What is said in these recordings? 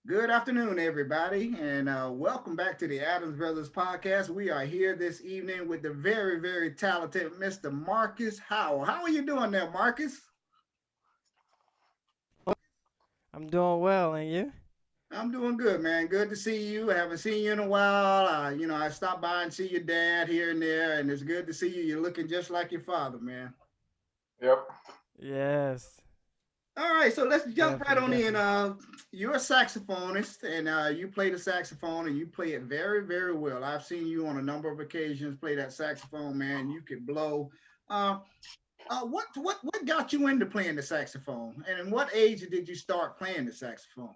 Good afternoon, everybody, and welcome back to the Adams Brothers podcast. We are here this evening with the very, very talented Mr. Marcus Howell. How are you doing there, Marcus? I'm doing well, and you? I'm doing good, man. Good to see you. I haven't seen you in a while. I stopped by and see your dad here and there, and it's good to see you. You're looking just like your father, man. Yep. Yes, All right, so let's jump right definitely, on in. definitely. You're a saxophonist, and you play the saxophone, and you play it very, very well. I've seen you on a number of occasions play that saxophone, man. You could blow. Uh, what got you into playing the saxophone, and in what age did you start playing the saxophone?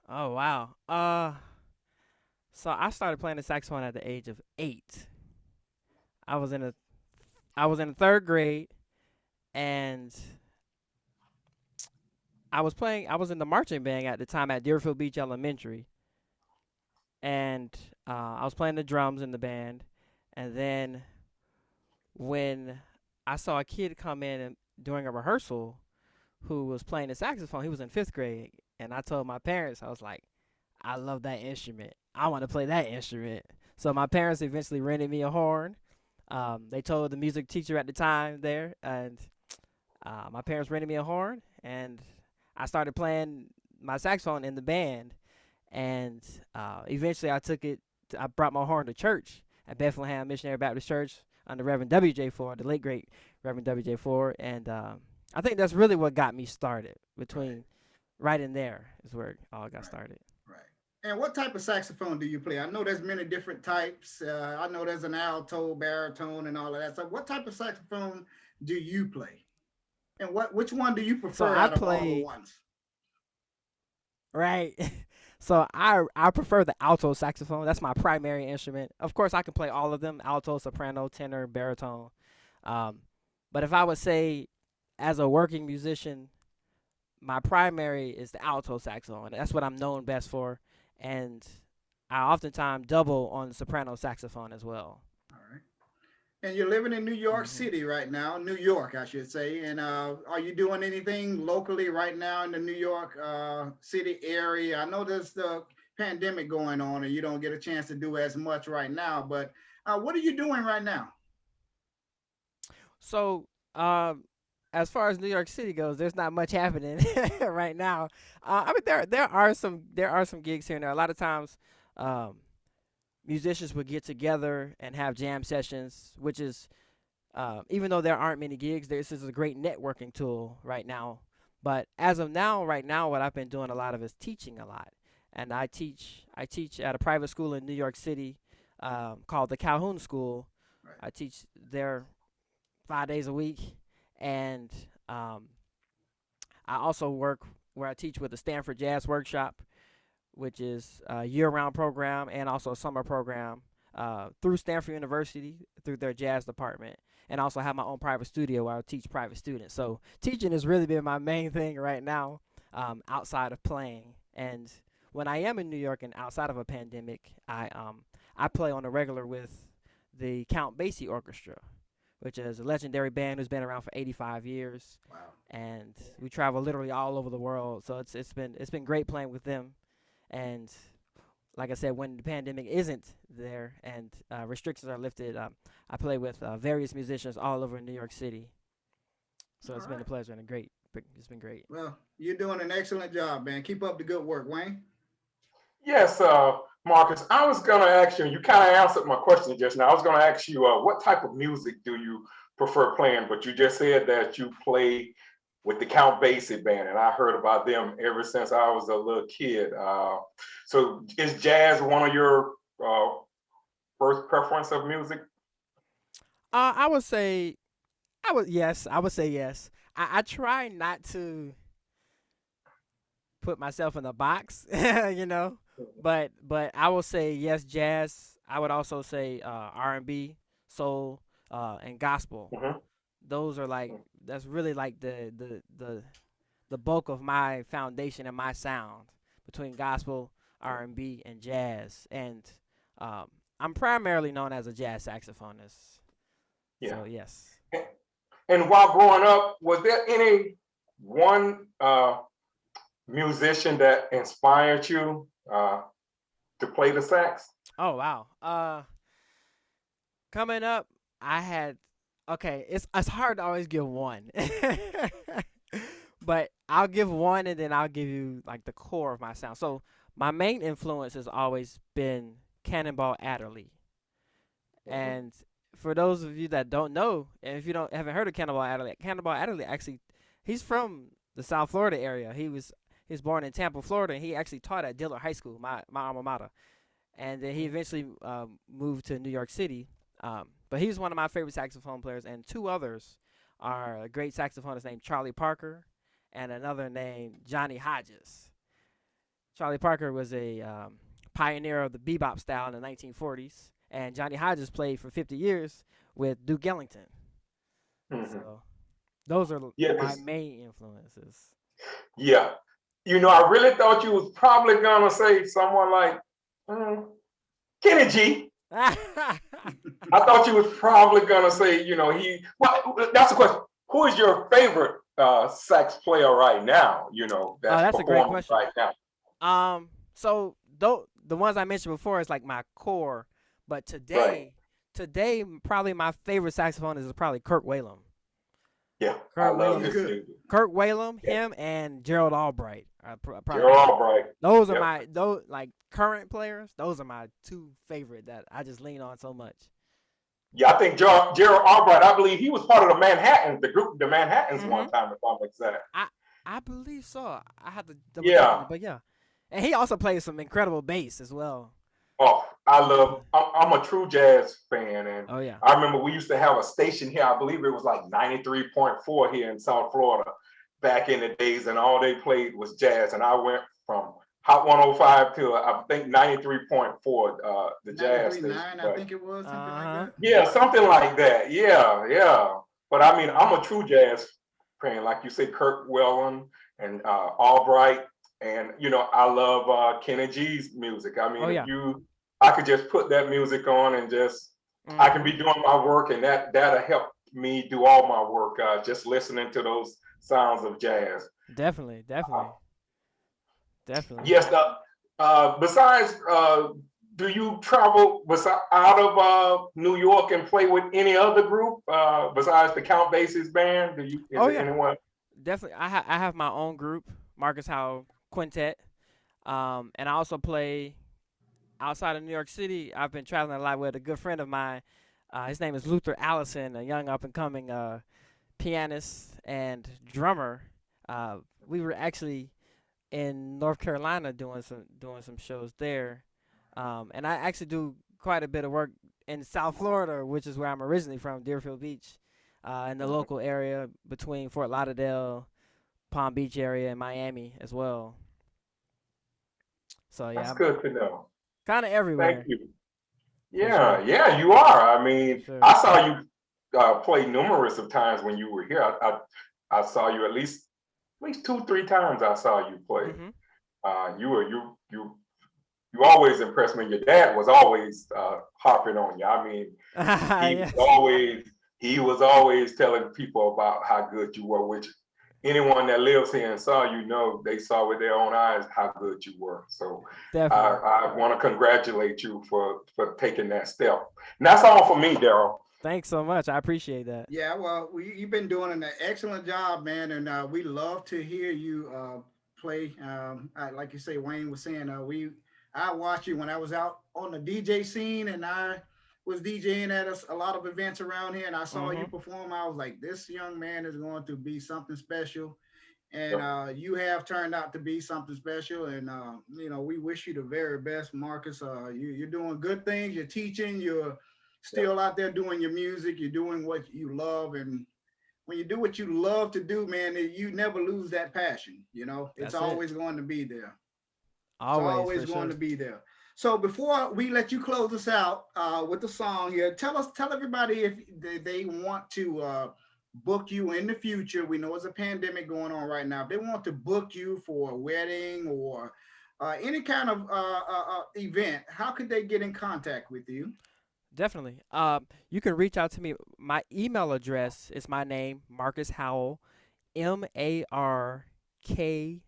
Oh wow. So I started playing the saxophone at the age of 8. I was in a, I was in the third grade, and I was playing. I was in the marching band at the time at Deerfield Beach Elementary, and I was playing the drums in the band, and then when I saw a kid come in and during a rehearsal who was playing the saxophone, he was in 5th grade, and I told my parents, I was like, I love that instrument. I want to play that instrument. So my parents eventually rented me a horn. They told the music teacher at the time there, and my parents rented me a horn, and I started playing my saxophone in the band. And eventually, I brought my horn to church at Bethlehem Missionary Baptist Church under Reverend W.J. Ford, the late great Reverend W.J. Ford, and I think that's really what got me started. Right, Between right in there is where it all got right, started. right. And what type of saxophone do you play? I know there's many different types. I know there's an alto, baritone, and all of that. So, what type of saxophone do you play? And which one do you So prefer I out of all the play ones? right. So I prefer the alto saxophone. That's my primary instrument. Of course, I can play all of them: alto, soprano, tenor, baritone. Um, but if I would say, as a working musician, my primary is the alto saxophone. That's what I'm known best for, and I oftentimes double on the soprano saxophone as well. All right. And you're living in New York hmm City right now, New York, I should say. And are you doing anything locally right now in the New York City area? I know there's the pandemic going on, and you don't get a chance to do as much right now. But what are you doing right now? So, as far as New York City goes, there's not much happening right now. I mean, there are some gigs here and there. A lot of times, um, musicians would get together and have jam sessions, which is even though there aren't many gigs, this is a great networking tool right now. But as of now, right now, what I've been doing a lot of is teaching a lot, and I teach at a private school in New York City called the Calhoun School. Right. I teach there 5 days a week, and um, I also work where I teach with the Stanford Jazz Workshop, which is a year-round program and also a summer program through Stanford University through their jazz department, and also have my own private studio where I teach private students. So teaching has really been my main thing right now, outside of playing. And when I am in New York and outside of a pandemic, I play on a regular with the Count Basie Orchestra, which is a legendary band who's been around for 85 years, Wow. and we travel literally all over the world. So it's been great playing with them, and like I said, when the pandemic isn't there and restrictions are lifted, I play with various musicians all over New York City. So All it's been a right. pleasure and it's been great. Well, you're doing an excellent job, man. Keep up the good work, Wayne. Yes, Marcus. I was going to ask you. You kind of answered my question just now. I was going to ask you, what type of music do you prefer playing? But you just said that you play with the Count Basie band, and I heard about them ever since I was a little kid. So, is jazz one of your first preference of music? I would say I would say yes. I try not to put myself in a box, you know, but I will say yes, jazz. I would also say R&B, soul, and gospel. Mm-hmm. Those are like that's really like the bulk of my foundation and my sound between gospel, R&B, and jazz. And um, I'm primarily known as a jazz saxophonist. Yeah. So yes. And while growing up, was there any one musician that inspired you to play the sax? Oh wow. Coming up, I had okay. It's hard to always give one, but I'll give one, and then I'll give you like the core of my sound. So my main influence has always been Cannonball Adderley, Mhm. and for those of you that don't know, and if you don't haven't heard of Cannonball Adderley actually, he's from the South Florida area. He was born in Tampa, Florida, and he actually taught at Dillard High School, my alma mater, and then he eventually moved to New York City. But he's one of my favorite saxophone players, and two others are a great saxophonist named Charlie Parker and another named Johnny Hodges. Charlie Parker was a pioneer of the bebop style in the 1940s, and Johnny Hodges played for 50 years with Duke Ellington. Mhm. So those are Yeah, my 'cause main influences. yeah, I really thought you was probably gonna say someone like mm, Kenny G. I thought you was probably gonna say, he. Well, that's the question. Who is your favorite sax player right now? Oh, That's that's a great performing question. right now. So though the ones I mentioned before is like my core, but Right. today probably my favorite saxophonist is probably Kirk Whalum. Yeah, I Kurt love Whalum He's his is good. music. Kirk Whalum, Yeah, him and Gerald Albright are probably Gerald my. Albright. Those are Yep. my those like current players. Those are my two favorite that I just lean on so much. Yeah, I think Gerald Albright. I believe he was part of the Manhattan, the group, the Manhattans, Mhm. one time, if I'm exact. I I believe so. I have to double check on Yeah. it, but yeah, and he also plays some incredible bass as well. Oh, I'm a true jazz fan, and Oh yeah. I remember we used to have a station here. I believe it was like 93.4 here in South Florida back in the days, and all they played was jazz. And I went from Hot 105 to I think 93.4, the jazz station. 93.9, I But think it was, Uh something like huh. that. yeah, something like that. Yeah, yeah. But I mean, Yeah. I'm a true jazz fan, like you say, Kirk Whelan and Albright, and I love Kenny G's music. I Oh mean, yeah. I could just put that music on and I can Mhm. be doing my work, and that'll help me do all my work. Just listening to those sounds of jazz. Definitely. Uh, Definitely. Definitely. yes. Besides, do you travel out of New York and play with any other group besides the Count Basie's band? Is Oh there yeah. anyone? Definitely. I have my own group, Marcus Howell Quintet. And I also play outside of New York City. I've been traveling a lot with a good friend of mine. His name is Luther Allison, a young up and coming pianist and drummer. We were actually in North Carolina doing some shows there, and I actually do quite a bit of work in South Florida, which is where I'm originally from, Deerfield Beach, in the local area between Fort Lauderdale, Palm Beach area, and Miami as well. So yeah, That's I'm good to know. kind of Thank everywhere you. for sure, Yeah, yeah, you are. I for mean, sure. I saw you play numerous of times when you were here. I saw you at least two, three times. I saw you play. Mhm. You were you always impressed me. Your dad was always harping on you. I mean, he was Yes, always he was always telling people about how good you were, which anyone that lives here and saw you know they saw with their own eyes how good you were. So definitely. I want to congratulate you for taking that step. And that's all for me, Daryl. Thanks so much. I appreciate that. Yeah, well, you've been doing an excellent job, man, and we love to hear you play. Like you say, Wayne was saying, I watched you when I was out on the DJ scene, and I was DJing at a lot of events around here, and I saw you Mhm. perform. I was like, this young man is going to be something special, and Yep. you have turned out to be something special. And we wish you the very best, Marcus. You're doing good things. You're teaching. You're Yep. still out there doing your music. You're doing what you love, and when you do what you love to do, man, you never lose that passion. It's That's it. always going to be there. It's Always, always for going sure. to be there. So before we let you close us out with the song here, tell everybody if they want to book you in the future. We know there's a pandemic going on right now. If they want to book you for a wedding or any kind of event, how could they get in contact with you? Definitely. You can reach out to me. My email address is my name, Marcus Howell, MarkusHowell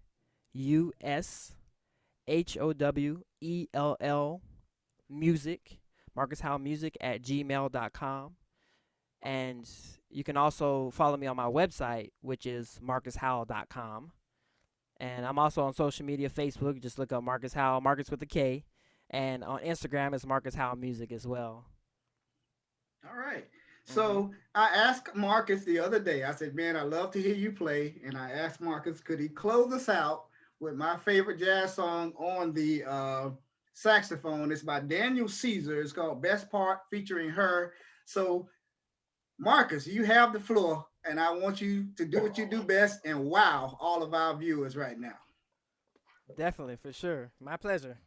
MarkusHowell music, Marcus Howell music at gmail.com. And you can also follow me on my website, which is markushowell.com. And I'm also on social media, Facebook. Just look up Marcus Howell, Marcus with a K. And on Instagram, it's Marcus Howell Music as well. All right. So I asked Marcus the other day, I said, man, I love to hear you play. And I asked Marcus, could he close us out with my favorite jazz song on the saxophone? It's by Daniel Caesar. It's called Best Part, featuring her. So, Marcus, you have the floor, and I want you to do what you do best and wow all of our viewers right now. Definitely, for sure. My pleasure.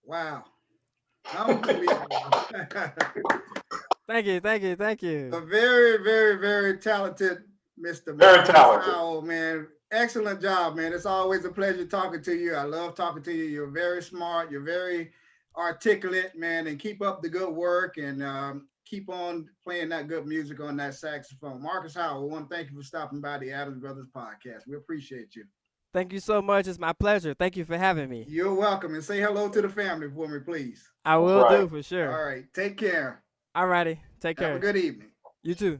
Wow. Unbelievable. Thank you, thank you, thank you. A very, very, very talented Mr. Very Marcus talented. Howell, man. Excellent job, man. It's always a pleasure talking to you. I love talking to you. You're very smart. You're very articulate, man, and keep up the good work and keep on playing that good music on that saxophone. Marcus Howell, we want to thank you for stopping by the Adams Brothers podcast. We appreciate you. Thank you so much. It's my pleasure. Thank you for having me. You're welcome. And say hello to the family for me, please. I will Right. do for sure. All right. Take care. All righty. Take care. Have a good evening. You too.